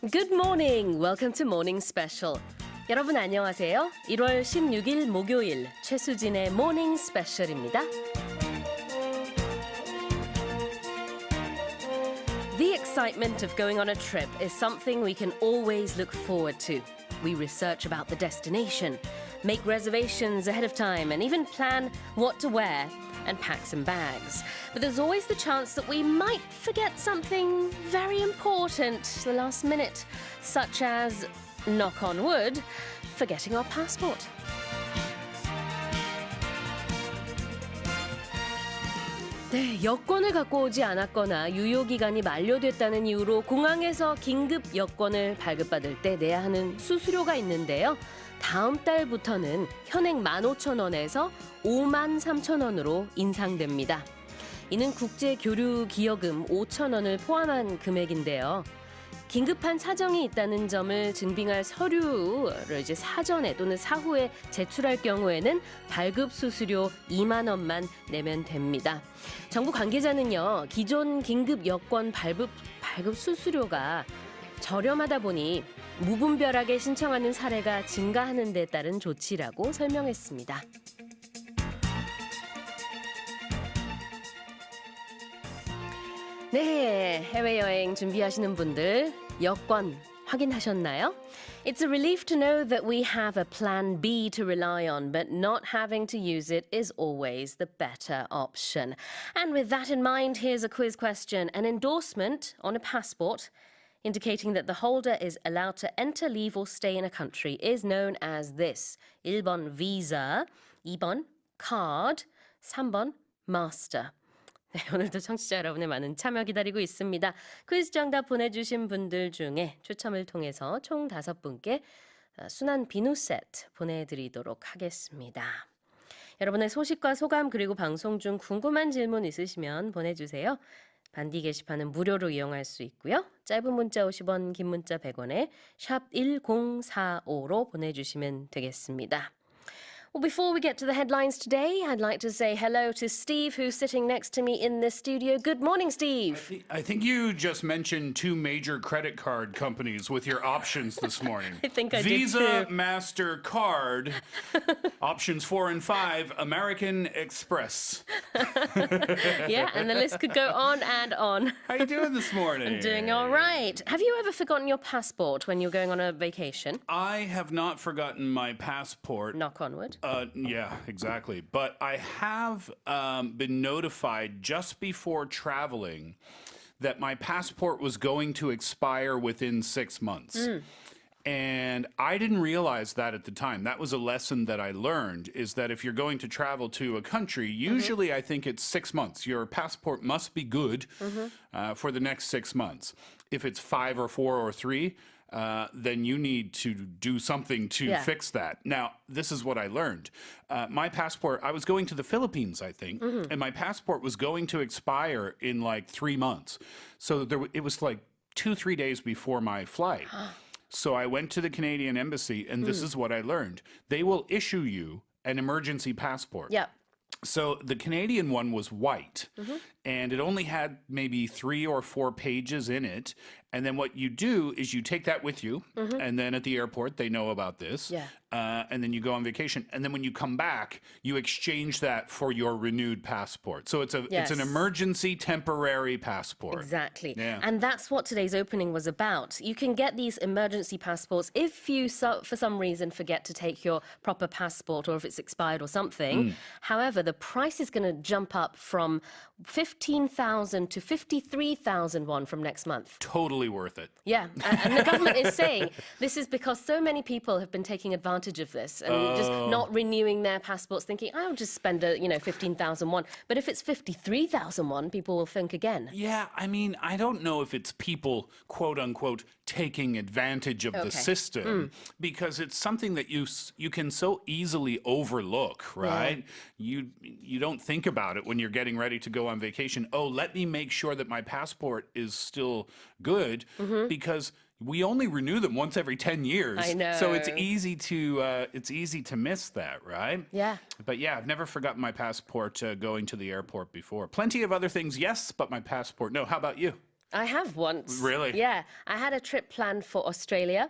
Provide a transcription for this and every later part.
Good morning. Welcome to Morning Special. 여러분 안녕하세요. 1월 16일 목요일 최수진의 Morning Special입니다. The excitement of going on a trip is something we can always look forward to. We research about the destination, make reservations ahead of time, and even plan what to wear and pack some bags. But there's always the chance that we might forget something very important at the last minute, such as, knock on wood, forgetting our passport. 네, 여권을 갖고 오지 않았거나 유효기간이 만료됐다는 이유로 공항에서 긴급 여권을 발급받을 때 내야 하는 수수료가 있는데요. 다음 달부터는 현행 15,000원에서 53,000원으로 인상됩니다. 이는 국제교류 기여금 5,000원을 포함한 금액인데요. 긴급한 사정이 있다는 점을 증빙할 서류를 사전에 또는 사후에 제출할 경우에는 발급 수수료 2만 원만 내면 됩니다. 정부 관계자는요, 기존 긴급 여권 발급 수수료가 저렴하다 보니 무분별하게 신청하는 사례가 증가하는 데 따른 조치라고 설명했습니다. 네, 해외여행 준비하시는 분들 여권 확인하셨나요? It's a relief to know that we have a plan B to rely on, but not having to use it is always the better option. And with that in mind, here's a quiz question. An endorsement on a passport indicating that the holder is allowed to enter, leave or stay in a country is known as this. 1번 visa, 2번 card, 3번 master. 네, 오늘도 청취자 여러분의 많은 참여 기다리고 있습니다. 퀴즈 정답 보내주신 분들 중에 추첨을 통해서 총 5분께 순한 비누 세트 보내드리도록 하겠습니다. 여러분의 소식과 소감 그리고 방송 중 궁금한 질문 있으시면 보내주세요. 반디 게시판은 무료로 이용할 수 있고요. 짧은 문자 50원, 긴 문자 100원에 샵 1045로 보내주시면 되겠습니다. Well, before we get to the headlines today, I'd like to say hello to Steve, who's sitting next to me in the studio. Good morning, Steve. I think you just mentioned two major credit card companies with your options this morning. I think I Visa, did too. MasterCard, options 4 and 5, American Express. Yeah, and the list could go on and on. How you doing this morning? I'm doing all right. Have you ever forgotten your passport when you're going on a vacation? I have not forgotten my passport. Knock on wood. Yeah, exactly. But I have been notified just before traveling that my passport was going to expire within 6 months. And I didn't realize that at the time. That was a lesson that I learned, is that if you're going to travel to a country, usually I think it's 6 months. Your passport must be good for the next 6 months. If it's 5 or 4 or 3, then you need to do something to fix that. Now, this is what I learned. My passport, I was going to the Philippines, I think, and my passport was going to expire in like 3 months. So it was like 2-3 days before my flight. So I went to the Canadian Embassy, and this is what I learned. They will issue you an emergency passport. Yep. So the Canadian one was white, and it only had maybe 3 or 4 pages in it. And then what you do is you take that with you, and then at the airport, they know about this. Yeah. And then you go on vacation. And then when you come back, you exchange that for your renewed passport. So it's Yes. an emergency temporary passport. Exactly. Yeah. And that's what today's opening was about. You can get these emergency passports if you, for some reason, forget to take your proper passport or if it's expired or something. However, the price is going to jump up from 15,000 to 53,000 won from next month. Totally worth it. Yeah, and the government is saying this is because so many people have been taking advantage of this and just not renewing their passports, thinking, I'll just spend 15,000 won. But if it's 53,000 won, people will think again. Yeah, I mean, I don't know if it's people, quote unquote, taking advantage of the system, because it's something that you can so easily overlook, right? You don't think about it when you're getting ready to go on vacation. Oh, let me make sure that my passport is still good, because we only renew them once every 10 years. I know. So it's easy to miss that, right? Yeah. But yeah, I've never forgotten my passport going to the airport before. Plenty of other things, yes, but my passport, no. How about you? I have once. Really? Yeah. I had a trip planned for Australia.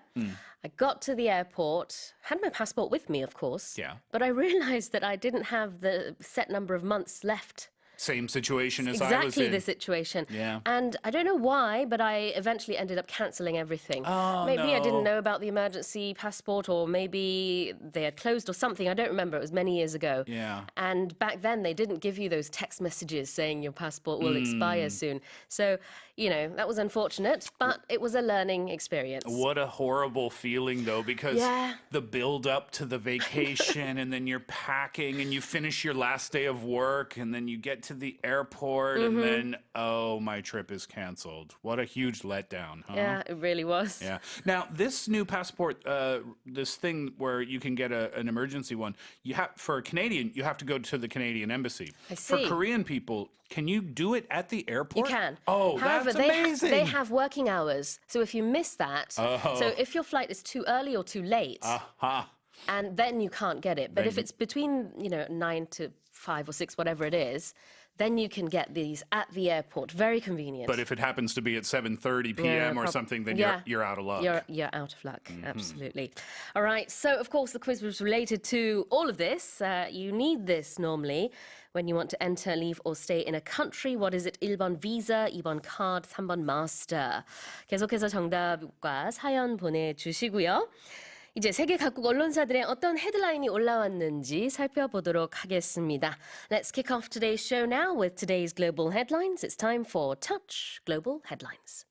I got to the airport, had my passport with me, of course. Yeah. But I realized that I didn't have the set number of months left. Same situation as I was Exactly in. the situation. Yeah. And I don't know why, but I eventually ended up cancelling everything. Oh, Maybe I didn't no. know about the emergency passport, or maybe they had closed or something. I don't remember. It was many years ago. Yeah. And back then, they didn't give you those text messages saying your passport will expire soon. So, that was unfortunate, but it was a learning experience. What a horrible feeling, though, because Yeah. the build up to the vacation, and then you're packing, and you finish your last day of work, and then you get to the airport, and then, oh, my trip is canceled. What a huge letdown, huh? Yeah, it really was. Yeah. Now, this new passport, this thing where you can get an emergency one, for a Canadian, you have to go to the Canadian embassy. I For see. Korean people, can you do it at the You airport? can. Oh, However, that's they amazing. they have working hours. So if you miss that, so if your flight is too early or too late, Aha. and then you can't get it. But if Then- it's between, 9 to 5 or 6, whatever it is, then you can get these at the airport. Very convenient. But if it happens to be at 7:30 p.m. or something, then yeah. you're out of luck. You're out of luck, absolutely. All right, so of course the quiz was related to all of this. You need this normally when you want to enter, leave or stay in a country. What is it? 1번 visa, 2번 card, 3번 master. 계속해서 정답과 사연 보내주시고요. 이제 세계 각국 언론사들의 어떤 헤드라인이 올라왔는지 살펴보도록 하겠습니다. Let's kick off today's show now with today's global headlines. It's time for Touch Global Headlines.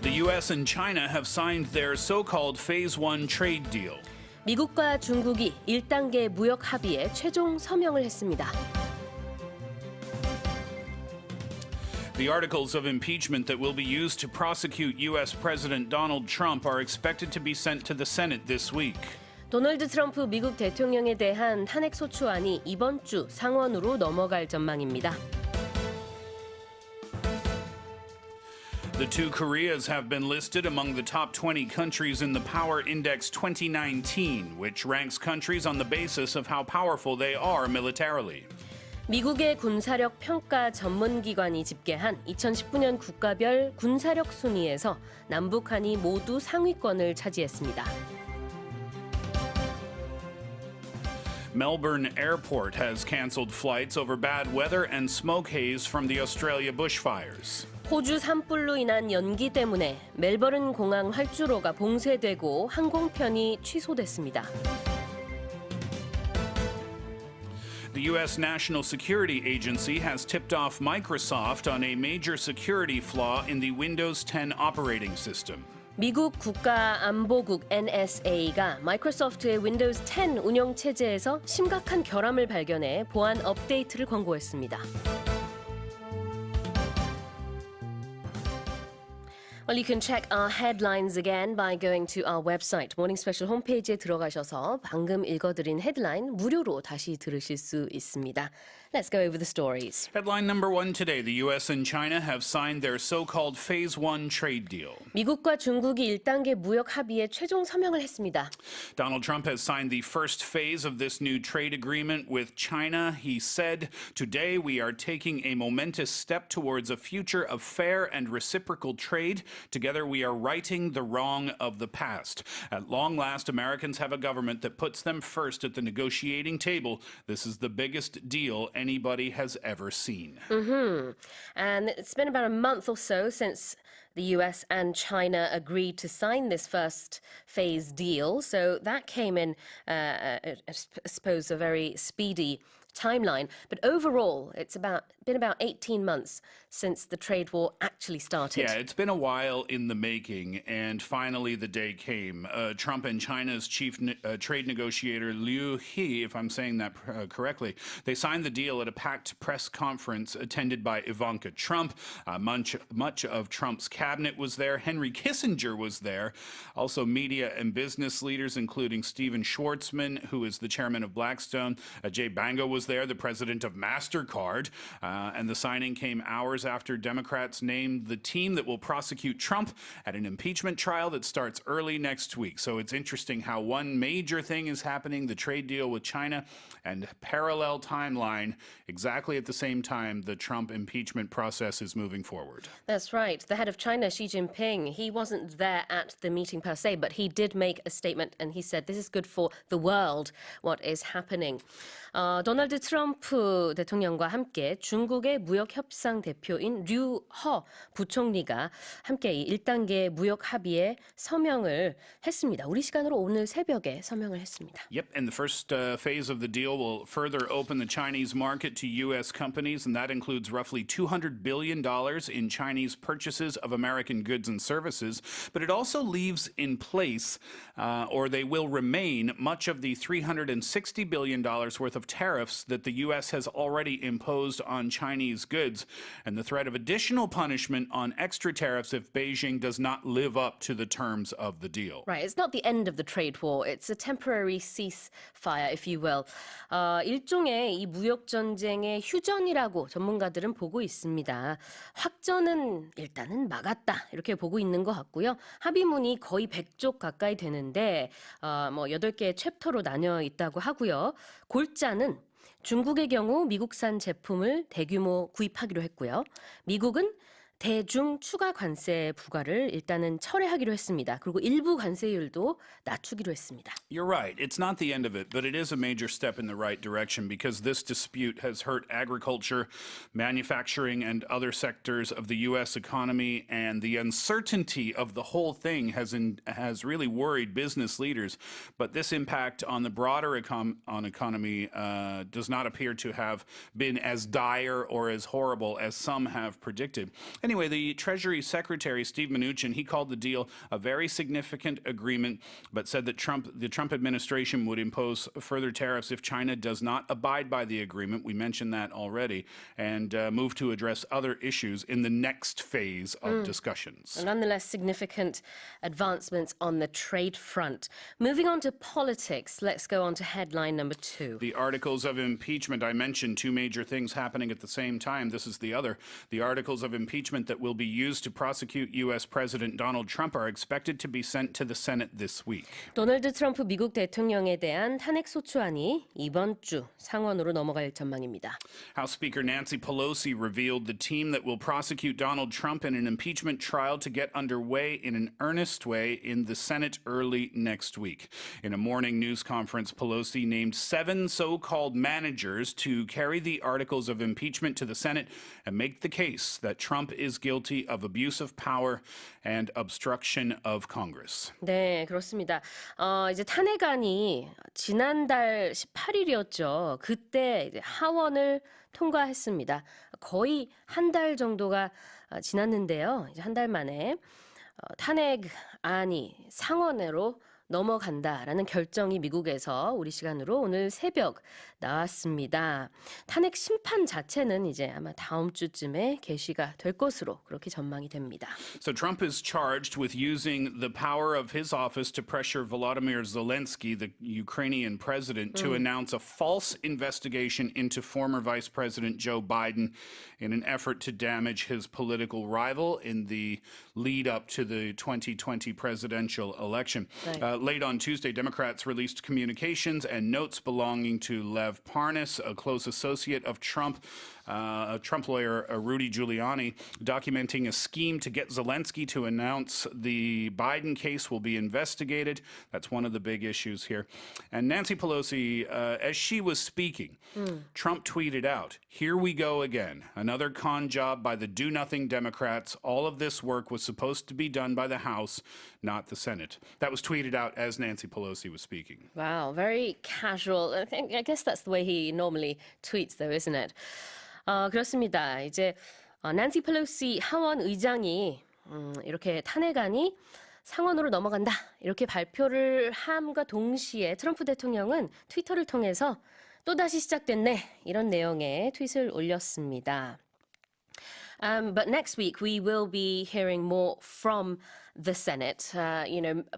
The U.S. and China have signed their so-called Phase 1 trade deal. 미국과 중국이 1단계 무역 합의에 최종 서명을 했습니다. The articles of impeachment that will be used to prosecute U.S. President Donald Trump are expected to be sent to the Senate this week. 도널드 트럼프 미국 대통령에 대한 탄핵 소추안이 이번 주 상원으로 넘어갈 전망입니다. The two Koreas have been listed among the top 20 countries in the Power Index 2019, which ranks countries on the basis of how powerful they are militarily. 미국의 군사력 평가 전문기관이 집계한 2019년 국가별 군사력 순위에서 남북한이 모두 상위권을 차지했습니다. Melbourne Airport has canceled flights over bad weather and smoke haze from the Australia bushfires. 호주 산불로 인한 연기 때문에 멜버른 공항 활주로가 봉쇄되고 항공편이 취소됐습니다. The U.S. National Security Agency has tipped off Microsoft on a major security flaw in the Windows 10 operating system. 미국 국가안보국 NSA가 마이크로소프트의 윈도우즈 10 운영 체제에서 심각한 결함을 발견해 보안 업데이트를 권고했습니다. Well, you can check our headlines again by going to our website. 모닝 스페셜 홈페이지에 들어가셔서 방금 읽어드린 헤드라인 무료로 다시 들으실 수 있습니다. Let's go over the stories. Headline number 1 today, the U.S. and China have signed their so-called Phase 1 trade deal. 미국과 중국이 1단계 무역 합의에 최종 서명을 했습니다. Donald Trump has signed the first phase of this new trade agreement with China. He said, "Today we are taking a momentous step towards a future of fair and reciprocal trade. Together we are righting the wrong of the past. At long last, Americans have a government that puts them first at the negotiating table. This is the biggest deal anybody has ever seen." And it's been about a month or so since the US and China agreed to sign this first phase deal. So that came in, I suppose, a very speedy timeline. But overall, it's been about 18 months since the trade war actually started. Yeah, it's been a while in the making, and finally the day came. Trump and China's chief trade negotiator, Liu He, if I'm saying that correctly, they signed the deal at a packed press conference attended by Ivanka Trump. Much of Trump's cabinet was there. Henry Kissinger was there. Also, media and business leaders, including Steven Schwartzman, who is the chairman of Blackstone. Jay Bango was was there, the president of MasterCard, and the signing came hours after Democrats named the team that will prosecute Trump at an impeachment trial that starts early next week. So it's interesting how one major thing is happening, the trade deal with China, and parallel timeline, exactly at the same time the Trump impeachment process is moving forward. That's right. The head of China, Xi Jinping, he wasn't there at the meeting per se, but he did make a statement and he said this is good for the world, what is happening. 도널드 트럼프 대통령과 함께 중국의 무역협상 대표인 류허 부총리가 함께 이 1단계 무역 합의에 서명을 했습니다. 우리 시간으로 오늘 새벽에 서명을 했습니다. Yep, and the first phase of the deal will further open the Chinese market to U.S. companies, and that includes roughly $200 billion in Chinese purchases of American goods and services. But it also leaves in place, or they will remain, much of the $360 billion worth of tariffs that the U.S. has already imposed on Chinese goods, and the threat of additional punishment on extra tariffs if Beijing does not live up to the terms of the deal. Right, it's not the end of the trade war. It's a temporary ceasefire, if you will. 일종의 이 무역 전쟁의 휴전이라고 전문가들은 보고 있습니다. 확전은 일단은 막았다 이렇게 보고 있는 것 같고요. 합의문이 거의 100쪽 가까이 되는데 8개의 챕터로 나뉘어 있다고 하고요. 골자는 중국의 경우 미국산 제품을 대규모 구입하기로 했고요. 미국은 대중 추가 관세 부과를 일단은 철회하기로 했습니다. 그리고 일부 관세율도 낮추기로 했습니다. You're right. It's not the end of it, but it is a major step in the right direction because this dispute has hurt agriculture, manufacturing, and other sectors of the U.S. economy, and the uncertainty of the whole thing has really worried business leaders. But this impact on the broader economy does not appear to have been as dire or as horrible as some have predicted. Anyway, the Treasury Secretary, Steve Mnuchin, he called the deal a very significant agreement, but said that the Trump administration would impose further tariffs if China does not abide by the agreement. We mentioned that already, and move to address other issues in the next phase of discussions. Nonetheless, significant advancements on the trade front. Moving on to politics, let's go on to headline number 2. The articles of impeachment, I mentioned two major things happening at the same time. This is the other. The articles of impeachment that will be used to prosecute U.S. President Donald Trump are expected to be sent to the Senate this week. 도널드 트럼프 미국 대통령에 대한 탄핵 소추안이 이번 주 상원으로 넘어갈 전망입니다. House Speaker Nancy Pelosi revealed the team that will prosecute Donald Trump in an impeachment trial to get underway in an earnest way in the Senate early next week. In a morning news conference, Pelosi named 7 so-called managers to carry the articles of impeachment to the Senate and make the case that Trump is guilty of abuse of power and obstruction of Congress. 네, 그렇습니다. 이제 탄핵안이 지난달 18일이었죠. 그때 이제 하원을 통과했습니다. 거의 한 달 정도가 지났는데요. 이제 한 달 만에 탄핵안이 상원으로 넘어간다라는 결정이 미국에서 우리 시간으로 오늘 새벽 나왔습니다. 탄핵 심판 자체는 이제 아마 다음 주쯤에 개시가 될 것으로 그렇게 전망이 됩니다. So Trump is charged with using the power of his office to pressure Volodymyr Zelensky, the Ukrainian president, to announce a false investigation into former Vice President Joe Biden in an effort to damage his political rival in the lead up to the 2020 presidential election. Right. Late on Tuesday, Democrats released communications and notes belonging to Lev Parnas, a close associate of Trump, Trump lawyer Rudy Giuliani, documenting a scheme to get Zelensky to announce the Biden case will be investigated. That's one of the big issues here. And Nancy Pelosi, as she was speaking, Trump tweeted out, "Here we go again. Another con job by the do-nothing Democrats. All of this work was supposed to be done by the House, not the Senate." That was tweeted out as Nancy Pelosi was speaking. Wow, very casual. I guess that's the way he normally tweets, though, isn't it? 그렇습니다. 이제 난시 펠로시 하원 의장이 이렇게 탄핵안이 상원으로 넘어간다 이렇게 발표를 함과 동시에 트럼프 대통령은 트위터를 통해서 또다시 시작됐네 이런 내용의 트윗을 올렸습니다. But next week we will be hearing more from the Senate,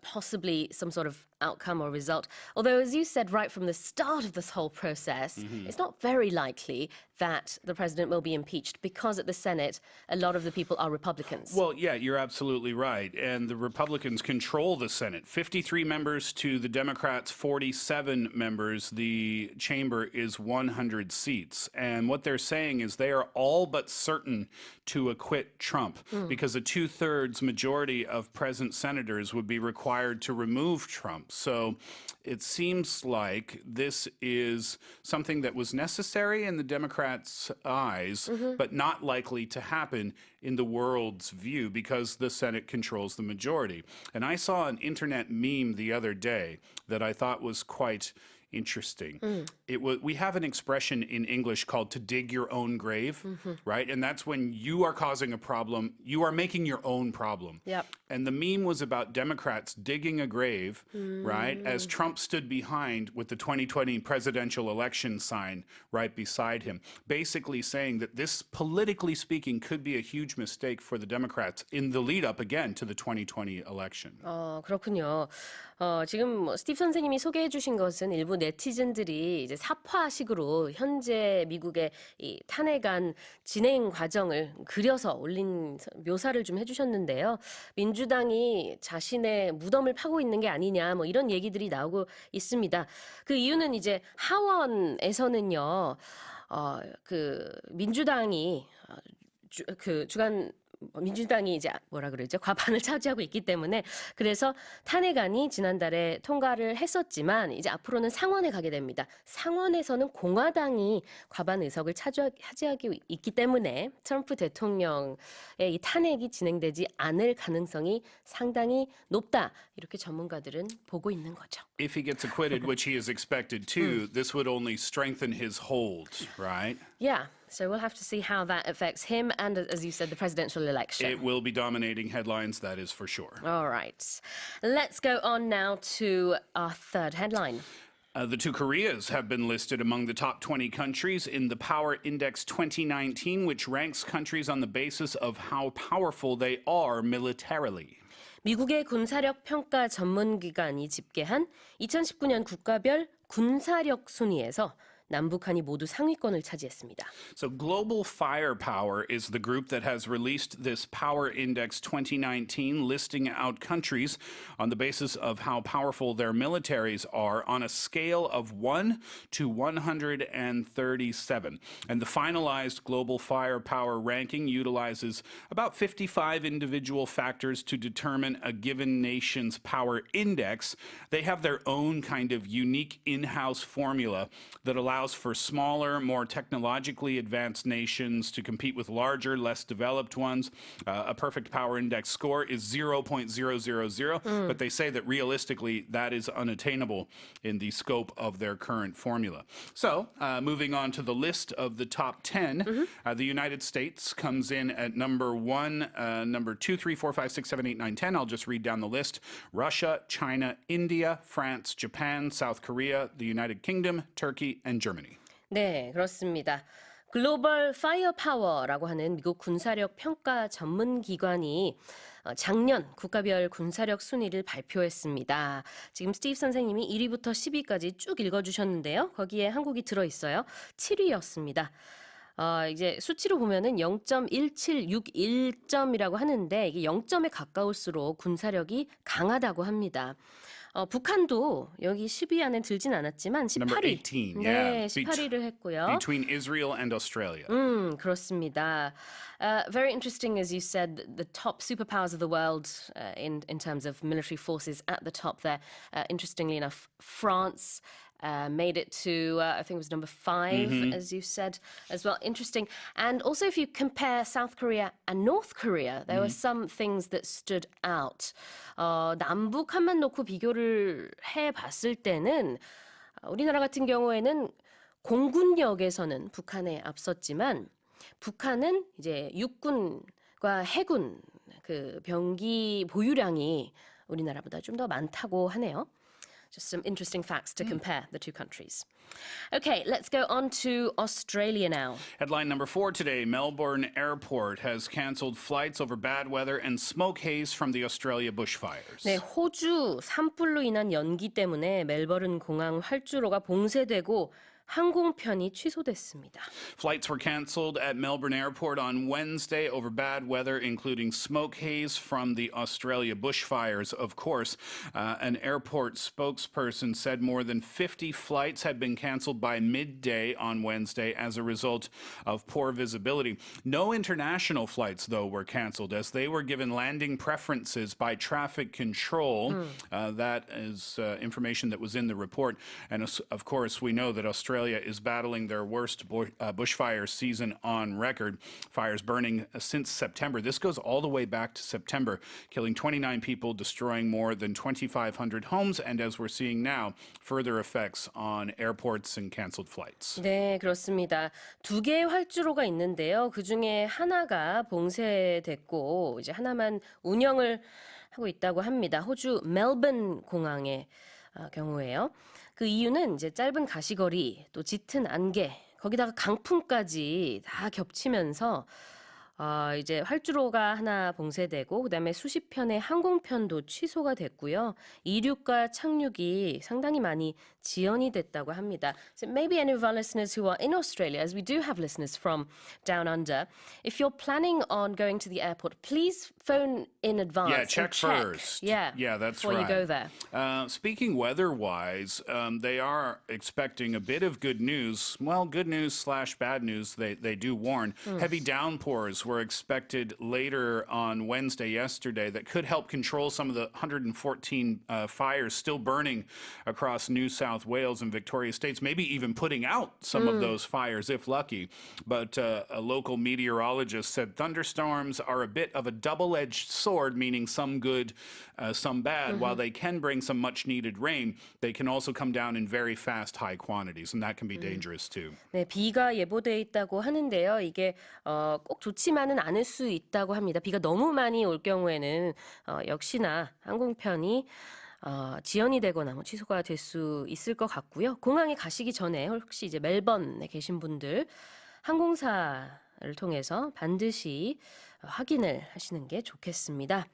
possibly some sort of outcome or result. Although, as you said right from the start of this whole process, it's not very likely that the president will be impeached because at the Senate, a lot of the people are Republicans. Well, yeah, you're absolutely right. And the Republicans control the Senate. 53 members to the Democrats' 47 members. The chamber is 100 seats. And what they're saying is they are all but certain to acquit Trump because a 2/3 majority of present senators would be required to remove Trump. So it seems like this is something that was necessary in the Democrats' eyes, but not likely to happen in the world's view because the Senate controls the majority. And I saw an internet meme the other day that I thought was quite interesting. We have an expression in English called to dig your own grave, right? And that's when you are causing a problem, you are making your own problem. Yep. And the meme was about Democrats digging a grave, right, as Trump stood behind with the 2020 presidential election sign right beside him, basically saying that this, politically speaking, could be a huge mistake for the Democrats in the lead up again to the 2020 election. 그렇군요. 지금 스티브 선생님이 소개해 주신 것은 일부 네티즌들이 이제 사파식으로 현재 미국의 이 탄핵안 진행 과정을 그려서 올린 묘사를 좀 해주셨는데요. 민주당이 자신의 무덤을 파고 있는 게 아니냐 뭐 이런 얘기들이 나오고 있습니다. 그 이유는 이제 하원에서는요. 그 민주당이 민주당이 이제 뭐라 그러죠? 과반을 차지하고 있기 때문에 그래서 탄핵안이 지난달에 통과를 했었지만 이제 앞으로는 상원에 가게 됩니다. 상원에서는 공화당이 과반 의석을 차지하고 있기 때문에 트럼프 대통령의 이 탄핵이 진행되지 않을 가능성이 상당히 높다. 이렇게 전문가들은 보고 있는 거죠. If he gets acquitted, which he is expected to, this would only strengthen his hold, right? Yeah. So we'll have to see how that affects him and, as you said, the presidential election. It will be dominating headlines, that is for sure. All right. Let's go on now to our third headline. The two Koreas have been listed among the top 20 countries in the Power Index 2019, which ranks countries on the basis of how powerful they are militarily. 미국의 군사력 평가 전문기관이 집계한 2019년 국가별 군사력 순위에서 남북한이 모두 상위권을 차지했습니다. So Global Firepower is the group that has released this Power Index 2019, listing out countries on the basis of how powerful their militaries are on a scale of 1 to 137. And the finalized Global Firepower ranking utilizes about 55 individual factors to determine a given nation's power index. They have their own kind of unique in-house formula that allows for smaller, more technologically advanced nations to compete with larger, less developed ones. A perfect power index score is 0.000, but they say that realistically that is unattainable in the scope of their current formula. So, moving on to the list of the top 10, the United States comes in at number 1, number 2, 3, 4, 5, 6, 7, 8, 9, 10. I'll just read down the list. Russia, China, India, France, Japan, South Korea, the United Kingdom, Turkey, and Germany. 네, 그렇습니다. 글로벌 파이어파워라고 하는 미국 군사력 평가 전문 기관이 작년 국가별 군사력 순위를 발표했습니다. 지금 스티브 선생님이 1위부터 10위까지 쭉 읽어주셨는데요. 거기에 한국이 들어있어요. 7위였습니다. 이제 수치로 보면은 0.1761점이라고 하는데 이게 0점에 가까울수록 군사력이 강하다고 합니다. 북한도 여기 10위 안에 들진 않았지만 18위. 18, 네, yeah. 18위를 했고요. Between Israel and Australia. 그렇습니다. Very interesting, as you said, the top superpowers of the world in terms of military forces at the top there. Interestingly enough, France made it to, I think it was number 5, as you said, as well. Interesting. And also, if you compare South Korea and North Korea, there were some things that stood out. 남북한만 놓고 비교를 해봤을 때는 우리나라 같은 경우에는 공군력에서는 북한에 앞섰지만 북한은 이제 육군과 해군 그 병기 보유량이 우리나라보다 좀 더 많다고 하네요. Just some interesting facts to compare the two countries. Okay, let's go on to Australia now. Headline number 4 today, Melbourne Airport has canceled flights over bad weather and smoke haze from the Australia bushfires. 네, 호주 산불로 인한 연기 때문에 멜버른 공항 활주로가 봉쇄되고 항공편이 취소됐습니다. Flights were canceled at Melbourne Airport on Wednesday over bad weather, including smoke haze from the Australia bushfires. Of course, an airport spokesperson said more than 50 flights had been canceled by midday on Wednesday as a result of poor visibility. No international flights, though, were canceled as they were given landing preferences by traffic control. That is information that was in the report. And of course, we know that Australia is battling their worst bushfire season on record. Fires burning since September. This goes all the way back to September, killing 29 people, destroying more than 2,500 homes, and as we're seeing now, further effects on airports and canceled flights. 네, 그렇습니다. 두 개의 활주로가 있는데요. 그 중에 하나가 봉쇄됐고 이제 하나만 운영을 하고 있다고 합니다. 호주 멜번 공항의 경우에요. 그 이유는 이제 짧은 가시거리, 또 짙은 안개, 거기다가 강풍까지 다 겹치면서 이제 활주로가 하나 봉쇄되고 그다음에 수십 편의 항공편도 취소가 됐고요. 이륙과 착륙이 상당히 많이 지연이 됐다고 합니다. So maybe any of our listeners who are in Australia, as we do have listeners from down under, if you're planning on going to the airport, please phone in advance. Yeah, check first. Yeah, that's before right. you go there. Speaking weather-wise, they are expecting a bit of good news. Well, good news / bad news, they do warn. Heavy downpours were expected later on Wednesday, yesterday, that could help control some of the 114 fires still burning across New South Wales and Victoria states, maybe even putting out some of those fires if lucky. But a local meteorologist said thunderstorms are a bit of a double-edged sword, meaning some good, some bad. While they can bring some much-needed rain, they can also come down in very fast, high quantities, and that can be dangerous too. 네, 비가 예보돼 있다고 하는데요. 이게 꼭 좋지만은 않을 수 있다고 합니다. 비가 너무 많이 올 경우에는 역시나 항공편이 지연이 되거나 뭐 취소가 될 수 있을 것 같고요. 공항에 가시기 전에 혹시 이제 멜번에 계신 분들 항공사를 통해서 반드시 확인을 하시는 게 좋겠습니다.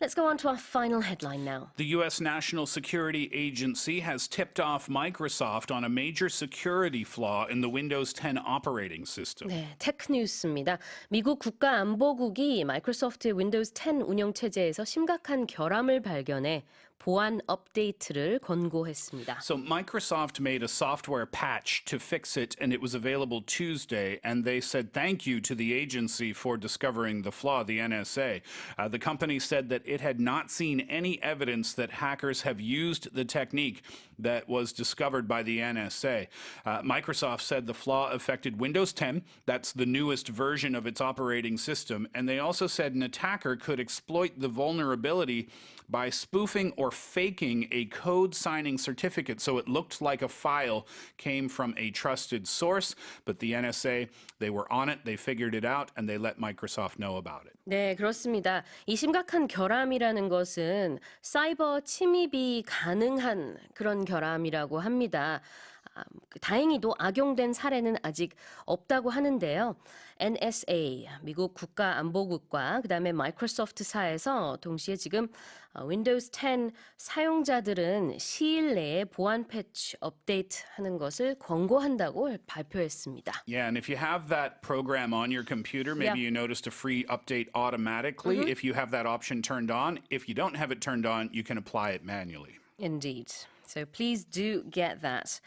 Let's go on to our final headline now. The U.S. National Security Agency has tipped off Microsoft on a major security flaw in the Windows 10 operating system. 네, 테크 뉴스입니다. 미국 국가안보국이 마이크로소프트의 윈도우즈 10 운영체제에서 심각한 결함을 발견해 보안 업데이트를 권고했습니다. So Microsoft made a software patch to fix it, and it was available Tuesday, and they said thank you to the agency for discovering the flaw, the NSA. The company said that it had not seen any evidence that hackers have used the technique that was discovered by the NSA. Microsoft said the flaw affected Windows 10. That's the newest version of its operating system. And they also said an attacker could exploit the vulnerability by spoofing or faking a code signing certificate so it looked like a file came from a trusted source. But the NSA, they were on it, they figured it out, and they let Microsoft know about it. 네, 그렇습니다. 이 심각한 결함이라는 것은 사이버 침입이 가능한 그런 결함이라고 합니다. 다행히도 악용된 사례는 아직 없다고 하는데요. NSA, 미국 국가안보국과 그다음에 마이크로소프트사에서 동시에 지금 윈도우즈 10 사용자들은 시일 내에 보안 패치 업데이트 하는 것을 권고한다고 발표했습니다. Yeah, and if you have that program on your computer, maybe you noticed a free update automatically. If you have that option turned on, if you don't have it turned on, you can apply it manually. Indeed. So please do get that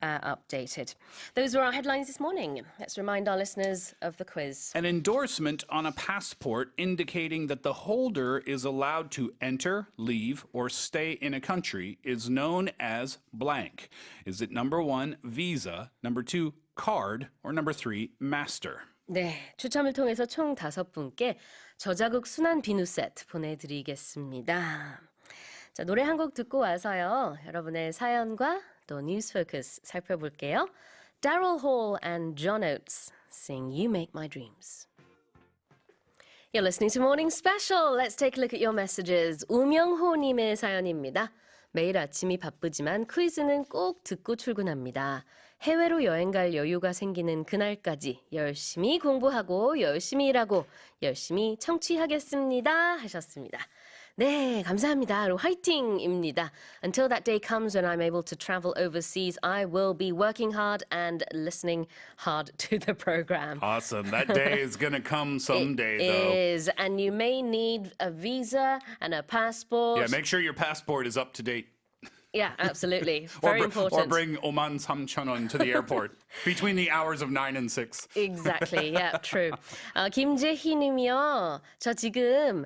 updated. Those were our headlines this morning. Let's remind our listeners of the quiz. An endorsement on a passport indicating that the holder is allowed to enter, leave, or stay in a country is known as blank. Is it number 1, Visa, number 2, card, or number 3, Master? 네, 추첨을 통해서 총 5분께 저자극 순환 비누 세트 보내드리겠습니다. 자, 노래 한 곡 듣고 와서요. 여러분의 사연과 또 뉴스 포커스 살펴볼게요. Daryl Hall and John Oates sing You Make My Dreams. You're listening to Morning Special. Let's take a look at your messages. 우명호님의 사연입니다. 매일 아침이 바쁘지만 퀴즈는 꼭 듣고 출근합니다. 해외로 여행 갈 여유가 생기는 그날까지 열심히 공부하고 열심히 일하고 열심히 청취하겠습니다 하셨습니다. 네, 감사합니다. 화이팅입니다. Until that day comes when I'm able to travel overseas, I will be working hard and listening hard to the program. Awesome. That day is going to come someday, though. Is, and you may need a visa and a passport. Yeah, make sure your passport is up to date. Yeah, absolutely. Very important. Or bring Oman Samcheon to the airport between the hours of 9 and 6. Exactly. Yeah, true. 김재희 님이요. 저 지금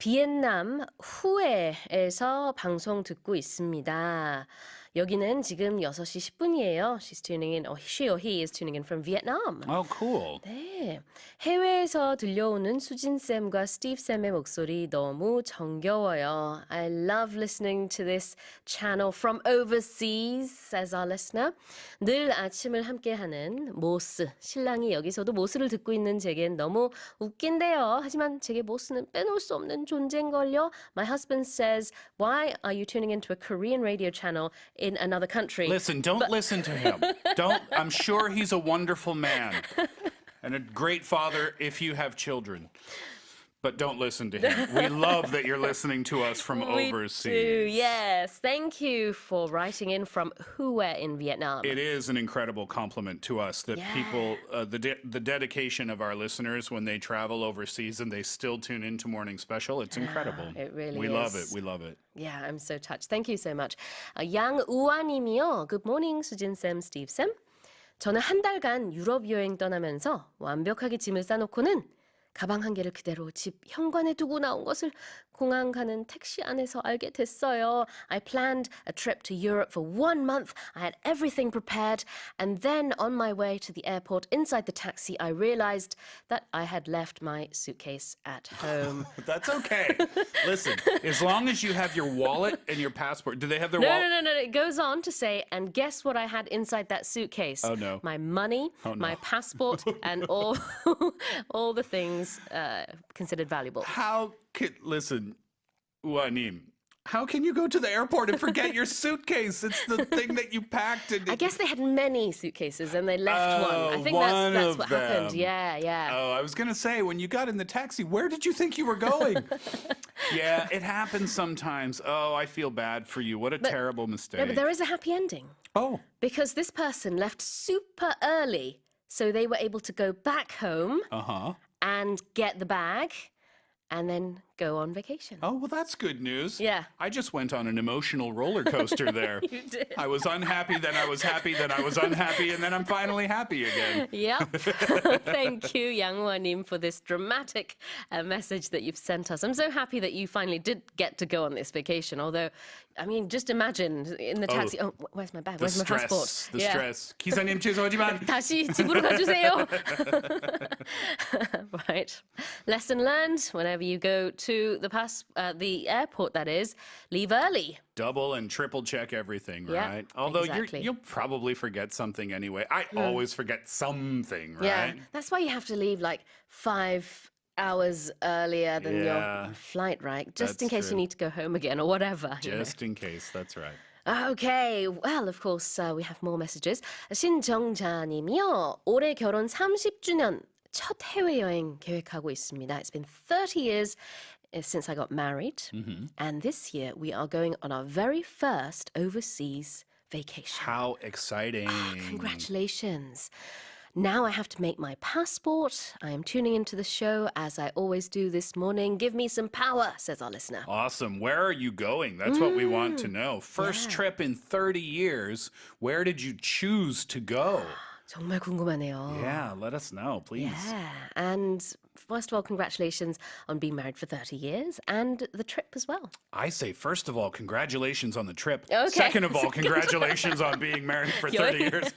비엔남 후에에서 방송 듣고 있습니다. 여기는 지금 6시 10분이에요. She's tuning in, or she or he is tuning in from Vietnam. Oh, cool. 네. 해외에서 들려오는 수진쌤과 스티브쌤의 목소리 너무 정겨워요. I love listening to this channel from overseas, says our listener. 늘 아침을 함께하는 모스, 신랑이 여기서도 모스를 듣고 있는 제겐 너무 웃긴데요. 하지만 제게 모스는 빼놓을 수 없는 존재인걸요. My husband says, why are you tuning into a Korean radio channel in another country? Listen, don't listen to him. Don't. I'm sure he's a wonderful man and a great father if you have children. But don't listen to him. We love that you're listening to us from overseas. Do, yes. Thank you for writing in from Hue in Vietnam. It is an incredible compliment to us that people, the dedication of our listeners when they travel overseas and they still tune into Morning Special. It's incredible. It really we is. love it. We love it. Yeah, I'm so touched. Thank you so much. 양우아님이요. Good morning, 수진쌤, 스티브쌤. 저는 한 달간 유럽 여행 떠나면서 완벽하게 짐을 싸놓고는 가방 한 개를 그대로 집 현관에 두고 나온 것을 공항 가는 택시 안에서 알게 됐어요. I planned a trip to Europe for 1 month. I had everything prepared. And then on my way to the airport, inside the taxi, I realized that I had left my suitcase at home. That's okay. Listen, as long as you have your wallet and your passport. Do they have their No, wallet? no. It goes on to say, and guess what I had inside that suitcase? Oh, no. My money, my passport, and all, all the things considered valuable. Listen, Uanim, how can you go to the airport and forget your suitcase? It's the thing that you packed. And I guess they had many suitcases and they left one. I think that's what happened. Yeah. Oh, I was going to say, when you got in the taxi, where did you think you were going? Yeah, it happens sometimes. Oh, I feel bad for you. What a terrible mistake. No, but there is a happy ending. Oh. Because this person left super early, so they were able to go back home and get the bag and then go on vacation. Oh, well, that's good news. Yeah. I just went on an emotional roller coaster there. You did. I was unhappy, then I was happy, then I was unhappy, and then I'm finally happy again. Yep. Thank you, Yang Nim, for this dramatic message that you've sent us. I'm so happy that you finally did get to go on this vacation. Although, I mean, just imagine in the taxi. Oh, where's my bag? Where's my passport? The stress. 기사님 죄송하지만. 다시 집으로 가주세요. Right. Lesson learned. Whenever you go to the airport, that is, leave early. Double and triple check everything, Yeah, right? Although exactly. you'll probably forget something anyway. I always forget something, right? Yeah, that's why you have to leave like 5 hours earlier than your Yeah. flight, right? Just in That's case you true. need to go home again or whatever. you know. Just in case, that's right. Okay, well, of course, we have more messages. 신정자님이요. 올해 결혼 30주년 첫 해외여행 계획하고 있습니다. It's been 30 years since I got married. And this year we are going on our very first overseas vacation. How exciting. Congratulations. Now I have to make my passport. I am tuning into the show as I always do this morning. Give me some power, says our listener. Awesome. Where are you going? That's what we want to know. First trip in 30 years. Where did you choose to go? 정말 궁금하네요. Yeah, let us know, please. Yeah, and first of all, congratulations on being married for 30 years and the trip as well. I say, first of all, congratulations on the trip. Okay. Second of all, congratulations on being married for 30 years.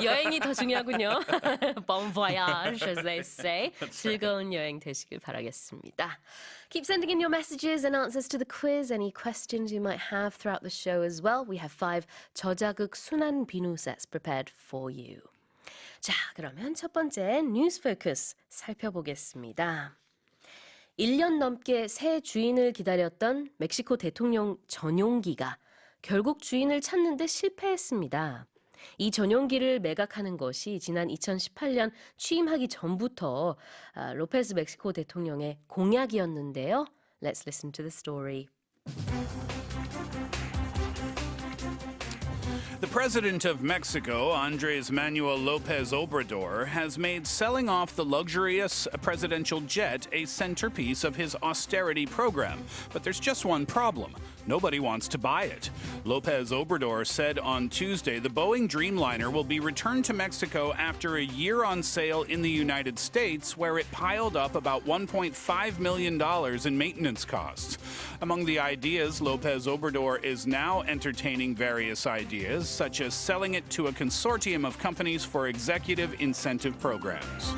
여행이 더 중요하군요. Bon voyage, as they say. 즐거운 여행 되시길 바라겠습니다. Keep sending in your messages and answers to the quiz. Any questions you might have throughout the show as well. We have 5 저자극 순환 비누 sets prepared for you. 자, 그러면 첫 번째 뉴스 포커스 살펴보겠습니다. 1년 넘게 새 주인을 기다렸던 멕시코 대통령 전용기가 결국 주인을 찾는데 실패했습니다. 이 전용기를 매각하는 것이 지난 2018년 취임하기 전부터 로페즈 멕시코 대통령의 공약이었는데요. Let's listen to the story. The president of Mexico, Andres Manuel Lopez Obrador, has made selling off the luxurious presidential jet a centerpiece of his austerity program. But there's just one problem. Nobody wants to buy it. Lopez Obrador said on Tuesday the Boeing Dreamliner will be returned to Mexico after a year on sale in the United States, where it piled up about $1.5 million in maintenance costs. Among the ideas, Lopez Obrador is now entertaining various ideas, such as selling it to a consortium of companies for executive incentive programs.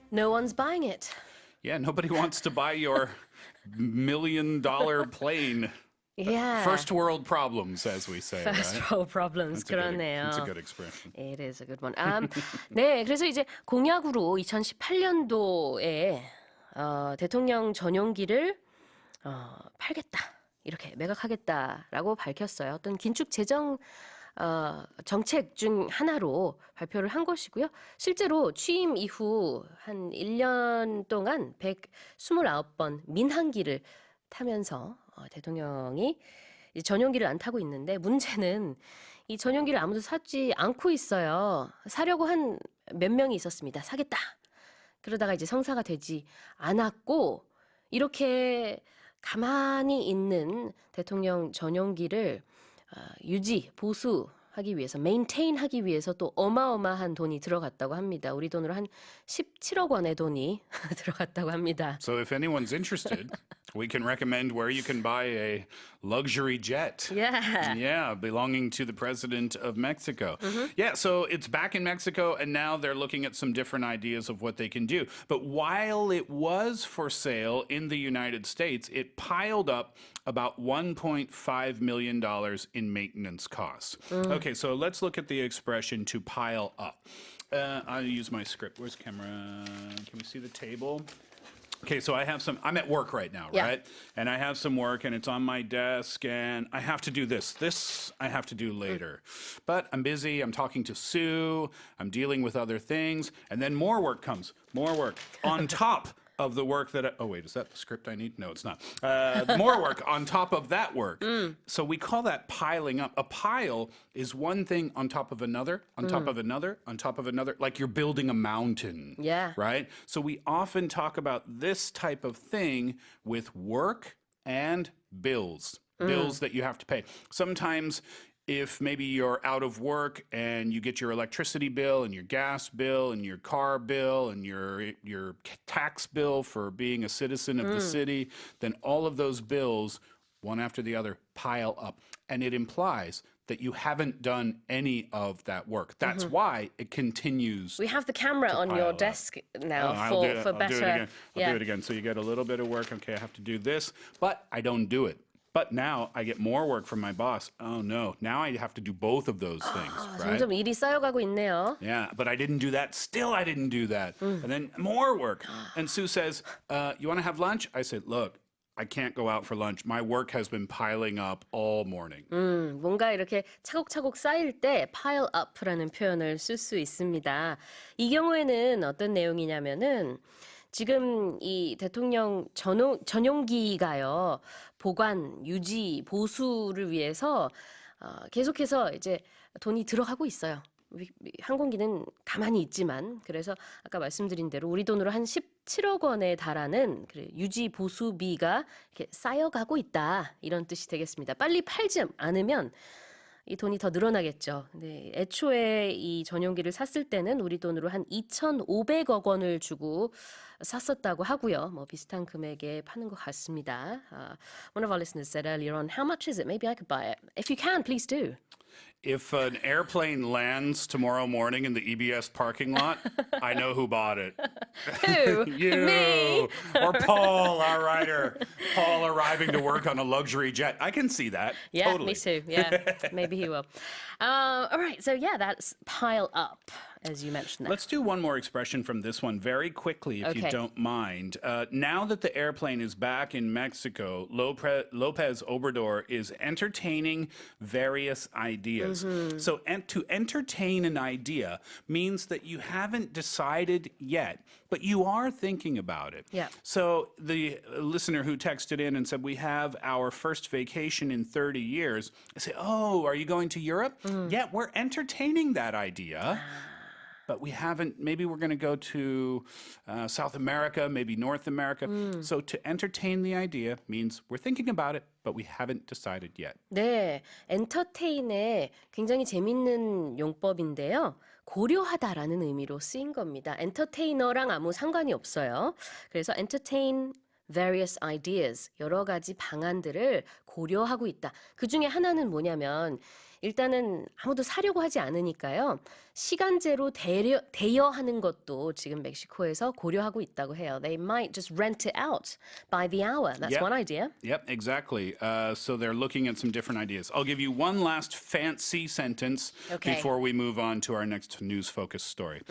No one's buying it. Yeah, nobody wants to buy your $1 million plane. Yeah. First world problems, as we say. First right? world problems. 그러네요. That's a good expression. It is a good one. 네, 그래서 이제 공약으로 2018년도에 대통령 전용기를 팔겠다. 이렇게 매각하겠다라고 밝혔어요. 어떤 긴축 재정 정책 중 하나로 발표를 한 것이고요. 실제로 취임 이후 한 1년 동안 129번 민항기를 타면서 대통령이 이제 전용기를 안 타고 있는데 문제는 이 전용기를 아무도 사지 않고 있어요. 사려고 한 몇 명이 있었습니다. 사겠다. 그러다가 이제 성사가 되지 않았고 이렇게 가만히 있는 대통령 전용기를 유지, 보수하기 위해서, maintain 하기 위해서 또 어마어마한 돈이 들어갔다고 합니다. 우리 돈으로 한 17억 원의 돈이 들어갔다고 합니다. So if anyone's interested, we can recommend where you can buy a luxury jet. Yeah. Yeah, belonging to the president of Mexico. Yeah, so it's back in Mexico, and now they're looking at some different ideas of what they can do. But while it was for sale in the United States, it piled up about $1.5 million in maintenance costs. Okay, so let's look at the expression to pile up. I'll use my script. Where's the camera? Can we see the table? Okay, so I'm at work right now, Yeah. right? And I have some work and it's on my desk and I have to do this. This I have to do later. But I'm busy, I'm talking to Sue, I'm dealing with other things, and then more work comes, more work on top of the work that oh wait, is that the script I need? No, it's not. More work on top of that work. So we call that piling up. A pile is one thing on top of another, on top of another, on top of another, like you're building a mountain. Yeah. Right? So we often talk about this type of thing with work and bills. Bills that you have to pay. Sometimes if maybe you're out of work and you get your electricity bill and your gas bill and your car bill and your tax bill for being a citizen of the city, then all of those bills, one after the other, pile up. And it implies that you haven't done any of that work. That's why it continues. We have the camera on your pile up. desk now I'll do it better. again. I'll do it again. So you get a little bit of work. Okay, I have to do this, but I don't do it. But now I get more work from my boss. Oh no, now I have to do both of those things, right? 점점 일이 쌓여가고 있네요. Yeah, but I didn't do that. Still, I didn't do that. And then more work. And Sue says, you want to have lunch? I said, look, I can't go out for lunch. My work has been piling up all morning. 뭔가 이렇게 차곡차곡 쌓일 때 pile up라는 표현을 쓸 수 있습니다. 이 경우에는 어떤 내용이냐면은 지금 이 대통령 전용기가요, 보관, 유지, 보수를 위해서 계속해서 이제 돈이 들어가고 있어요. 항공기는 가만히 있지만, 그래서 아까 말씀드린 대로 우리 돈으로 한 17억 원에 달하는 유지 보수비가 이렇게 쌓여가고 있다, 이런 뜻이 되겠습니다. 빨리 팔지 않으면 이 돈이 더 늘어나겠죠. 네, 애초에 이 전용기를 샀을 때는 우리 돈으로 한 2,500억 원을 주고 샀었다고 하고요. 뭐 비슷한 금액에 파는 것 같습니다. One of our listeners said earlier on, how much is it? Maybe I could buy it. If you can, please do. If an airplane lands tomorrow morning in the EBS parking lot, I know who bought it. Who? You. Me. Or Paul, our writer. Paul arriving to work on a luxury jet. I can see that. Yeah, totally. me too. Yeah, maybe he will. All right, so yeah, that's pile up. as you mentioned that. Let's do one more expression from this one very quickly, if you Okay. don't mind. Now that the airplane is back in Mexico, Lopez Obrador is entertaining various ideas. So, to entertain an idea means that you haven't decided yet, but you are thinking about it. Yeah. So, the listener who texted in and said, we have our first vacation in 30 years, I say, oh, are you going to Europe? Yeah, we're entertaining that idea. But we haven't, maybe we're going to go to South America, maybe North America. So to entertain the idea means we're thinking about it, but we haven't decided yet. 네, entertain의 굉장히 재밌는 용법인데요. 고려하다라는 의미로 쓰인 겁니다. entertainer랑 아무 상관이 없어요. 그래서 entertain various ideas, 여러 가지 방안들을 고려하고 있다. 그 중에 하나는 뭐냐면 일단은 아무도 사려고 하지 않으니까요. 시간제로 대여하는 것도 지금 멕시코에서 고려하고 있다고 해요. They might just rent it out by the hour. That's Yep. one idea. Yep, exactly. So they're looking at some different ideas. I'll give you one last fancy sentence Okay. before we move on to our next news focus story.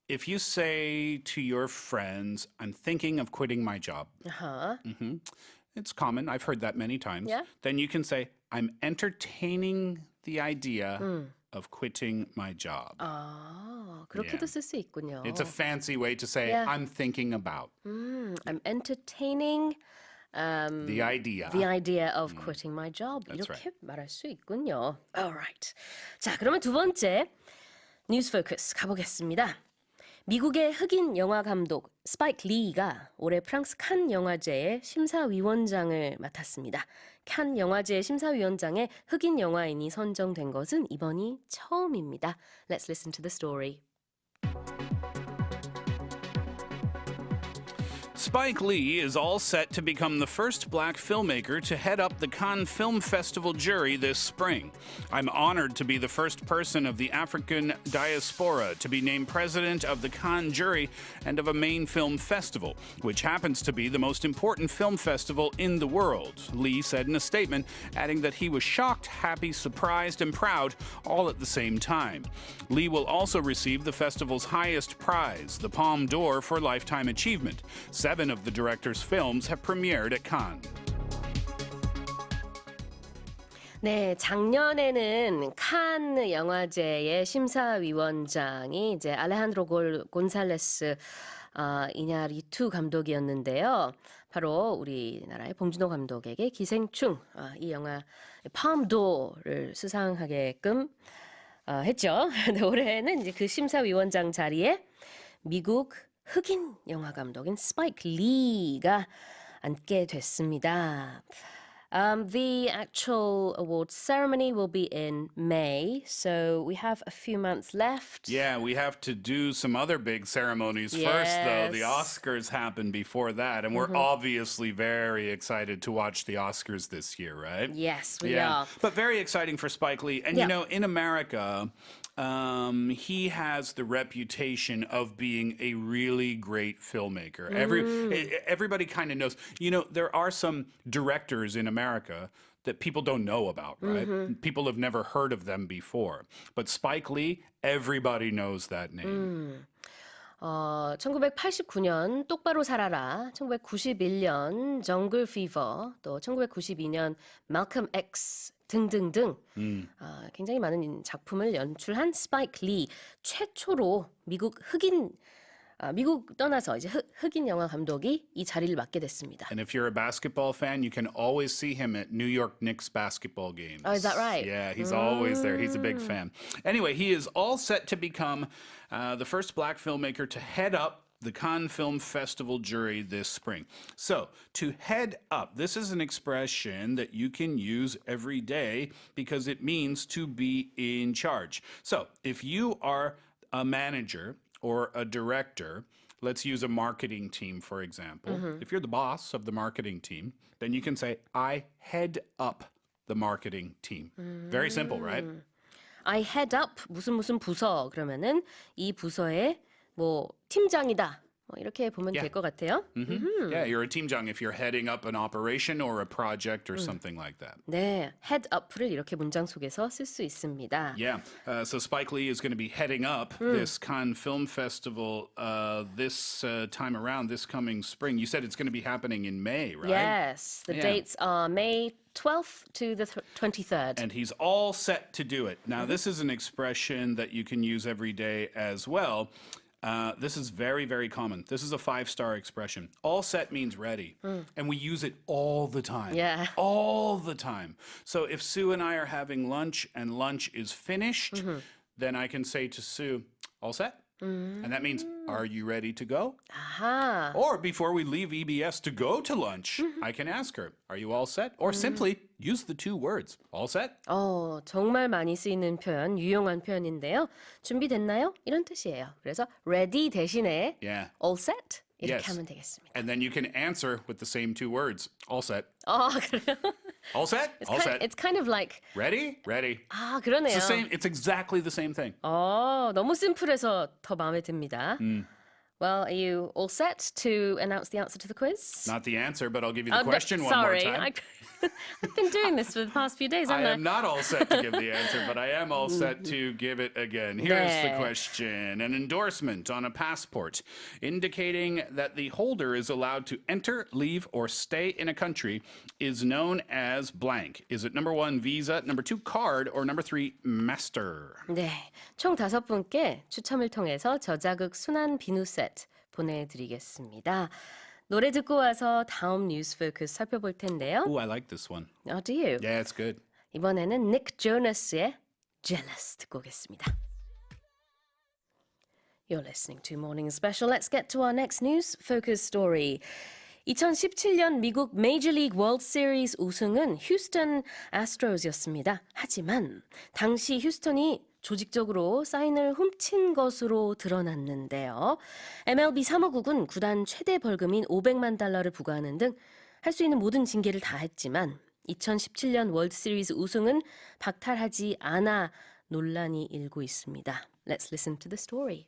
If you say to your friends, I'm thinking of quitting my job, it's common. I've heard that many times. Yeah. Then you can say, I'm entertaining the idea of quitting my job. 아, 그렇게도 Yeah. 쓸 수 있군요. It's a fancy way to say, Yeah. I'm thinking about I'm entertaining the idea. the idea of quitting my job. That's 이렇게 말할 수 있군요. Alright. 자, 그러면 두 번째 뉴스 포커스 가보겠습니다. 미국의 흑인 영화 감독 스파이크 리가 올해 프랑스 칸 영화제의 심사위원장을 맡았습니다. 칸 영화제 심사위원장에 흑인 영화인이 선정된 것은 이번이 처음입니다. Let's listen to the story. Spike Lee is all set to become the first black filmmaker to head up the Cannes Film Festival jury this spring. I'm honored to be the first person of the African diaspora to be named president of the Cannes jury and of a main film festival, which happens to be the most important film festival in the world, Lee said in a statement, adding that he was shocked, happy, surprised, and proud all at the same time. Lee will also receive the festival's highest prize, the Palme d'Or for Lifetime Achievement. 7 of the director's films have premiered at Cannes. 네, 작년에는 칸 영화제의 심사위원장이 이제 알레한드로 곤살레스 이냐리투 감독이었는데요. 바로 우리나라의 봉준호 감독에게 기생충 이 영화 팜도를 수상하게끔 했죠. 근데 올해는 이제 그 심사위원장 자리에 미국 흑인 영화 감독인 스파이크 리가 앉게 됐습니다. The actual awards ceremony will be in May, so we have a few months left. Yeah, we have to do some other big ceremonies first, though. The Yes. Oscars happen before that, and we're obviously very excited to watch the Oscars this year, right? Yes, we are. But very exciting for Spike Lee. And Yeah. you know, in America, he has the reputation of being a really great filmmaker. Everybody kind of knows. You know, there are some directors in America that people don't know about, right? People have never heard of them before. But Spike Lee, everybody knows that name. 1989년 똑바로 살아라, 1991년 정글 피버, 또 1992년 말컴 X 등등등 굉장히 많은 작품을 연출한 스파이크 리 최초로 미국 떠나서 이제 흑인 영화 감독이 이 자리를 맡게 됐습니다. And if you're a basketball fan, you can always see him at New York Knicks basketball games. Oh, is that right? Yeah, he's always there. He's a big fan. Anyway, he is all set to become the first black filmmaker to head up the Cannes Film Festival jury this spring. So, to head up, this is an expression that you can use every day because it means to be in charge. So, if you are a manager or a director, let's use a marketing team, for example. If you're the boss of the marketing team, then you can say, I head up the marketing team. Very simple, right? I head up 무슨 부서 그러면은 이 부서의 뭐 팀장이다. 이렇게 보면 Yeah. 될 것 같아요. Yeah, you're a team장 if you're heading up an operation or a project or something like that. 네, head up를 이렇게 문장 속에서 쓸 수 있습니다. Yeah. So Spike Lee is going to be heading up this Cannes Film Festival this time around, this coming spring. You said it's going to be happening in May, right? Yes, the Yeah. dates are May 12th to the 23rd. And he's all set to do it. Now, this is an expression that you can use every day as well. This is very, very common. This is a 5-star expression. All set means ready. And we use it all the time. Yeah. All the time. So if Sue and I are having lunch and lunch is finished, then I can say to Sue, all set? And that means, are you ready to go? 아하. Or before we leave EBS to go to lunch, I can ask her, are you all set? Or simply use the 2 words, all set? 정말 많이 쓰이는 표현, 유용한 표현인데요. 준비됐나요? 이런 뜻이에요. 그래서 ready 대신에 Yeah. all set 이렇게 Yes. 하면 되겠습니다. And then you can answer with the same 2 words, all set. 그래요? All set? All set. It's kind of like Ready? Ready. 그러네요. It's the same. It's exactly the same thing. 너무 심플해서 더 마음에 듭니다. Well, are you all set to announce the answer to the quiz? Not the answer, but I'll give you the No, question one more sorry, time. I've been doing this for the past few days, I haven't I? am not all set to give the answer, but I am all set to give it again. Here's the 네. question. An endorsement on a passport indicating that the holder is allowed to enter, leave, or stay in a country is known as blank. Is it number 1, Visa, number 2, card, or number 3, Master? 네, 총 5분께 추첨을 통해서 저자극 순환 비누 세트 보내드리겠습니다. 노래 듣고 와서 다음 뉴스 포커스 살펴볼 텐데요. Ooh, I like this one. Do you? Yeah, it's good. 이번에는 닉 조너스의 Jealous 듣고 오겠습니다. You're listening to Morning Special. Let's get to our next news focus story. 2017년 미국 메이저리그 월드 시리즈 우승은 휴스턴 애스트로즈였습니다. 하지만 당시 휴스턴이 조직적으로 사인을 훔친 것으로 드러났는데요. MLB 사무국은 구단 최대 벌금인 $500만 부과하는 등 할 수 있는 모든 징계를 다 했지만 2017년 월드 시리즈 우승은 박탈하지 않아 논란이 일고 있습니다. Let's listen to the story.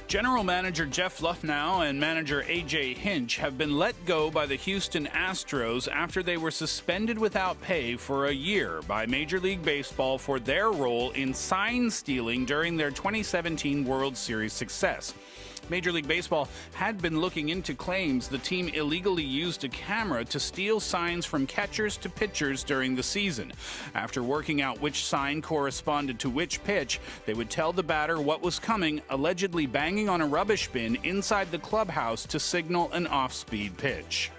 General Manager Jeff Luhnow and manager A.J. Hinch have been let go by the Houston Astros after they were suspended without pay for a year by Major League Baseball for their role in sign stealing during their 2017 World Series success. Major League Baseball had been looking into claims the team illegally used a camera to steal signs from catchers to pitchers during the season. After working out which sign corresponded to which pitch, they would tell the batter what was coming, allegedly banging on a rubbish bin inside the clubhouse to signal an off-speed pitch.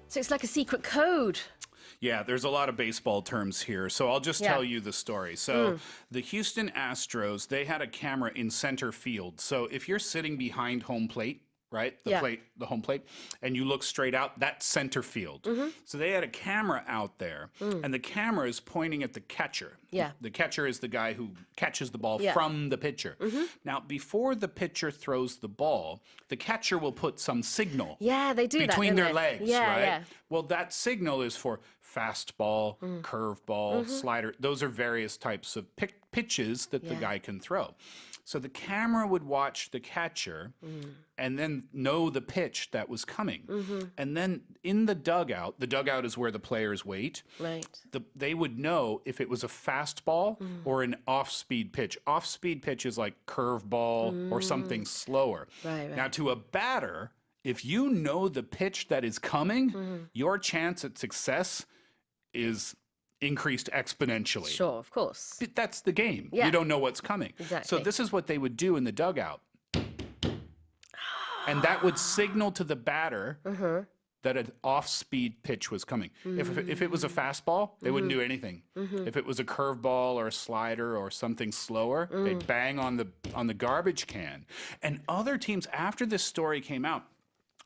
So it's like a secret code. Yeah, there's a lot of baseball terms here, so I'll just Yeah. tell you the story. So, the Houston Astros, they had a camera in center field. So, if you're sitting behind home plate, right? Yeah. The home plate, and you look straight out, that's center field. So they had a camera out there, and the camera is pointing at the catcher. Yeah. The catcher is the guy who catches the ball Yeah. from the pitcher. Now, before the pitcher throws the ball, the catcher will put some signal Yeah, they do between that, their don't they? legs, Yeah, right? yeah. Well, that signal is for fastball, curveball, slider. Those are various types of pitches that the Yeah. guy can throw. So the camera would watch the catcher and then know the pitch that was coming. And then in the dugout is where the players wait. Right. They would know if it was a fastball or an off-speed pitch. Off-speed pitch is like curveball or something slower. Right, Now, to a batter, if you know the pitch that is coming, your chance at success is increased exponentially. Sure, of course. That's the game. Yeah. You don't know what's coming. So Exactly. this is what they would do in the dugout. And that would signal to the batter that an off-speed pitch was coming. If it was a fastball, they wouldn't do anything. If it was a curveball or a slider or something slower, they'd bang on the garbage can. And other teams, after this story came out,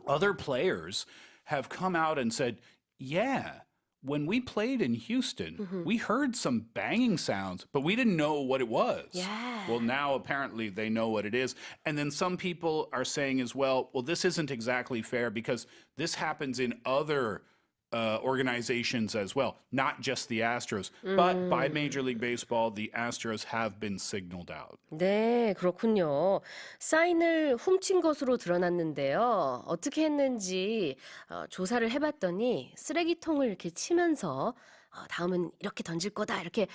other players have come out and said, yeah, when we played in Houston, we heard some banging sounds, but we didn't know what it was. Yeah. Well, now apparently they know what it is. And then some people are saying as well, this isn't exactly fair because this happens in other organizations as well, not just the Astros, but by Major League Baseball, the Astros have been signaled out. 네, 그렇군요. 사인을 훔친 것으로 드러났는데요. 어떻게 했는지 조사를 해봤더니 쓰레기통을 이렇게 치면서 다음은 이렇게 던질 거다 이렇게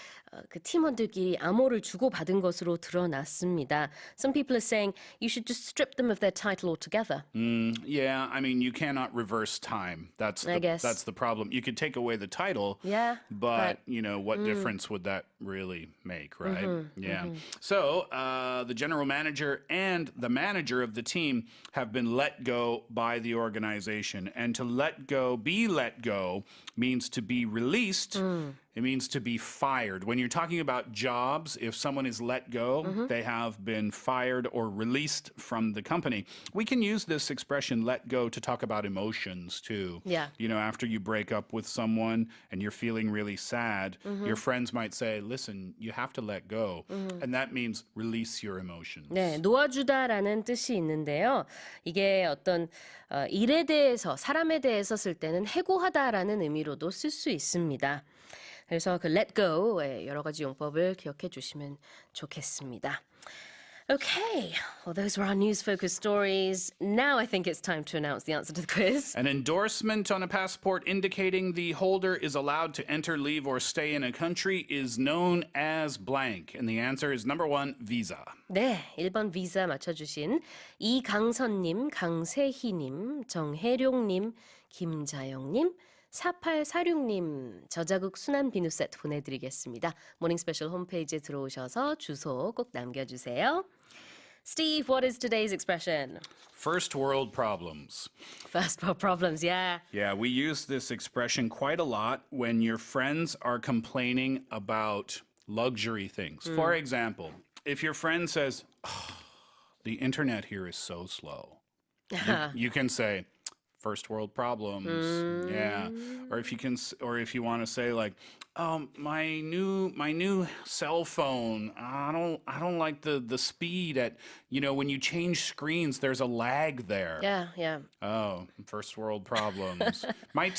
그 팀원들끼리 암호를 주고받은 것으로 드러났습니다. Some people are saying you should just strip them of their title altogether. Yeah, I mean, you cannot reverse time. I guess. That's the problem. You could take away the title, Yeah, but you know what difference would that really make, right? Yeah. So the general manager and the manager of the team have been let go by the organization, and to be let go means to be released. It means to be fired. When you're talking about jobs, if someone is let go, they have been fired or released from the company. We can use this expression let go to talk about emotions too. Yeah. You know, after you break up with someone and you're feeling really sad, your friends might say, listen, you have to let go. And that means release your emotions. 네, 놓아주다라는 뜻이 있는데요. 이게 어떤 일에 대해서, 사람에 대해서 쓸 때는 해고하다라는 의미로도 쓸 수 있습니다. 그래서 그 let go의 여러 가지 용법을 기억해 주시면 좋겠습니다. Okay, well, those were our news-focused stories. Now I think it's time to announce the answer to the quiz. An endorsement on a passport indicating the holder is allowed to enter, leave, or stay in a country is known as blank. And the answer is number 1, visa. 네, 1번 비자 맞춰주신 이강선님, 강세희님, 정혜룡님, 김자영님, 4846님 저자국 순한 비누 세트 보내드리겠습니다. 모닝 스페셜 홈페이지에 들어오셔서 주소 꼭 남겨주세요. Steve, what is today's expression? First world problems. First world problems, yeah. Yeah, we use this expression quite a lot when your friends are complaining about luxury things. For example, if your friend says, "Oh, the internet here is so slow," you can say, first world problems. Yeah. Or if you want to say like, my new cell phone, I don't like the speed at, you know, when you change screens there's a lag there. Yeah. Oh, first world problems. My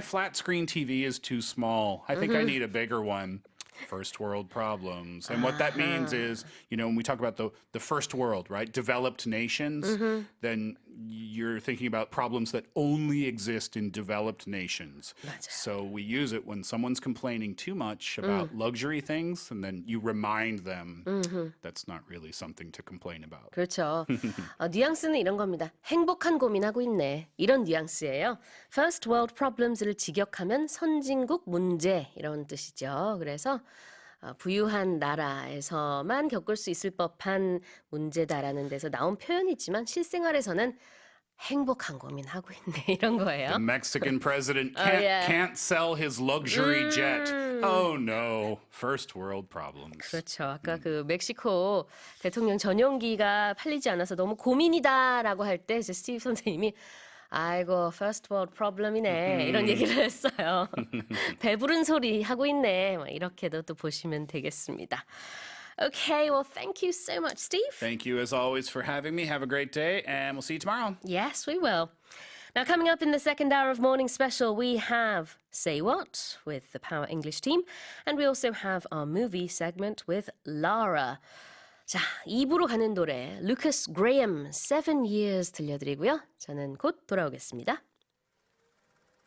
flat screen TV is too small. I think I need a bigger one. First world problems. And what that means is, you know, when we talk about the first world, right? Developed nations, then you're thinking about problems that only exist in developed nations. 맞아요. So we use it when someone's complaining too much about luxury things, and then you remind them that's not really something to complain about. 그렇죠. 뉘앙스는 이런 겁니다. 행복한 고민하고 있네. 이런 뉘앙스예요. First world problems를 직역하면 선진국 문제 이런 뜻이죠. 그래서 부유한 나라에서만 겪을 수 있을 법한 문제다라는 데서 나온 표현이지만 실생활에서는 행복한 고민하고 있네 이런 거예요. The Mexican president yeah. can't sell his luxury jet. Oh no, first world problems. 그렇죠. 아까 그 멕시코 대통령 전용기가 팔리지 않아서 너무 고민이다라고 할 때 이제 스티브 선생님이 아이고 first world problem이네 이런 얘기를 했어요. 배부른 소리 하고 있네. 뭐 이렇게도 또 보시면 되겠습니다. Okay, well, thank you so much, Steve. Thank you as always for having me. Have a great day, and we'll see you tomorrow. Yes, we will. Now, coming up in the second hour of Morning Special, we have Say What with the Power English team, and we also have our movie segment with Lara. 자, 2부로 가는 노래, Lucas Graham, 7 Years 들려드리고요. 저는 곧 돌아오겠습니다.